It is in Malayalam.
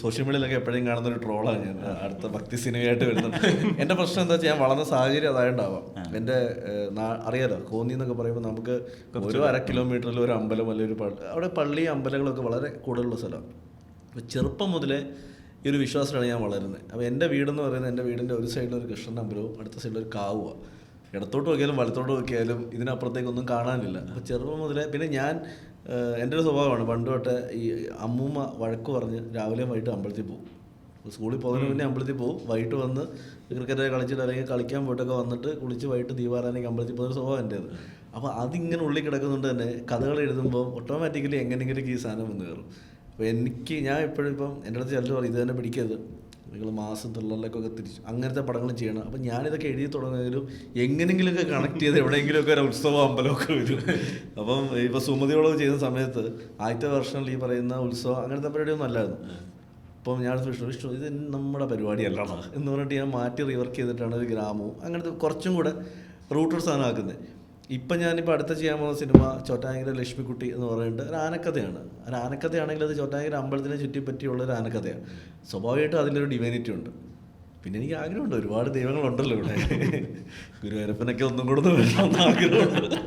സോഷ്യൽ മീഡിയയിലൊക്കെ എപ്പോഴും കാണുന്ന ഒരു ട്രോളാണ് ഞാൻ, അടുത്ത ഭക്തി സിനിമയായിട്ട് വരുന്നത്. എൻ്റെ പ്രശ്നം എന്താ വെച്ചാൽ ഞാൻ വളർന്ന സാഹചര്യം അതായിട്ടുണ്ടാവാം. എൻ്റെ അറിയാലോ, കോന്നി എന്നൊക്കെ പറയുമ്പോൾ നമുക്ക് ഒരു 1/2 കിലോമീറ്ററിൽ ഒരു അമ്പലം അല്ലെങ്കിൽ ഒരു പള്ളി, അവിടെ പള്ളി അമ്പലങ്ങളൊക്കെ വളരെ കൂടുതലുള്ള സ്ഥലമാണ്. അപ്പോൾ ചെറുപ്പം മുതലേ ഈ ഒരു വിശ്വാസത്തിലാണ് ഞാൻ വളരുന്നത്. അപ്പോൾ എൻ്റെ വീടെന്ന് പറയുന്നത്, എൻ്റെ വീടിൻ്റെ ഒരു സൈഡിൽ ഒരു കൃഷ്ണൻ്റെ അമ്പലവും അടുത്ത സൈഡിൽ ഒരു കാവുമാണ്. ഇടത്തോട്ട് നോക്കിയാലും വലത്തോട്ട് നോക്കിയാലും ഇതിനപ്പുറത്തേക്കൊന്നും കാണാനില്ല. അപ്പോൾ ചെറുപ്പം മുതലേ പിന്നെ ഞാൻ, എൻ്റെ ഒരു സ്വഭാവമാണ് പണ്ട് തൊട്ട്, ഈ അമ്മൂമ്മ വഴക്ക് പറഞ്ഞ് രാവിലെയും വൈകിട്ട് അമ്പലത്തിൽ പോകും. സ്കൂളിൽ പോകുന്നതിന് മുന്നേ അമ്പലത്തിൽ പോകും, വൈകിട്ട് വന്ന് ക്രിക്കറ്റ് കളിച്ചിട്ട് അല്ലെങ്കിൽ കളിക്കാൻ പോയിട്ടൊക്കെ വന്നിട്ട് കുളിച്ച് വൈകിട്ട് ദീപാരാധനയ്ക്ക് അമ്പലത്തിൽ പോകുന്ന സ്വഭാവം എൻ്റേത്. അപ്പോൾ അതിങ്ങനെ ഉള്ളിൽ കിടക്കുന്നുണ്ട് തന്നെ കഥകൾ എഴുതുമ്പോൾ ഓട്ടോമാറ്റിക്കലി എങ്ങനെയെങ്കിലും ഈ സാധനം വന്ന് കയറും. അപ്പോൾ ഞാൻ എപ്പോഴും ഇപ്പം എൻ്റെ അടുത്ത് ചിലർ പറയും ഇത് തന്നെ പിടിക്കരുത്, നിങ്ങൾ മാസം ത്രില്ലറിലേക്കൊക്കെ തിരിച്ചു അങ്ങനത്തെ പടങ്ങളും ചെയ്യണം. അപ്പം ഞാനിതൊക്കെ എഴുതി തുടങ്ങിയാലും എങ്ങനെയെങ്കിലുമൊക്കെ കണക്ട് ചെയ്ത് എവിടെയെങ്കിലുമൊക്കെ ഒരു ഉത്സവം അമ്പലമൊക്കെ വരും. അപ്പം ഇപ്പോൾ സുമതിയോളം ചെയ്യുന്ന സമയത്ത് ആദ്യത്തെ വെർഷനിൽ ഈ പറയുന്ന ഉത്സവം അങ്ങനത്തെ പരിപാടിയൊന്നും അല്ലായിരുന്നു. അപ്പം ഞാൻ വിഷ്ണു ഇത് നമ്മുടെ പരിപാടിയല്ലടാ എന്ന് പറഞ്ഞിട്ട് ഞാൻ മാറ്റി റിവർക്ക് ചെയ്തിട്ടാണ് ഒരു ഗ്രാമവും അങ്ങനത്തെ കുറച്ചും കൂടെ റൂട്ടഡ് സാധനമാക്കുന്നത്. ഇപ്പം ഞാനിപ്പോൾ അടുത്ത ചെയ്യാൻ പോകുന്ന സിനിമ ചോറ്റാനിക്കര ലക്ഷ്മിക്കുട്ടി എന്ന് പറഞ്ഞിട്ട് ഒരു ആനക്കഥയാണ്. ഒരു ആനക്കഥയാണെങ്കിൽ അത് ചോറ്റാനിക്കര അമ്പലത്തിനെ ചുറ്റിപ്പറ്റിയുള്ള ഒരു ആനക്കഥയാണ്. സ്വാഭാവികമായിട്ടും അതിലൊരു ഡിവൈനിറ്റി ഉണ്ട്. പിന്നെ എനിക്ക് ആഗ്രഹമുണ്ട്, ഒരുപാട് ദൈവങ്ങളുണ്ടല്ലോ ഇവിടെ, ഗുരുവായൂരപ്പനൊക്കെ ഒന്നും കൂടെ വേണമെന്ന് ആഗ്രഹമുണ്ട്.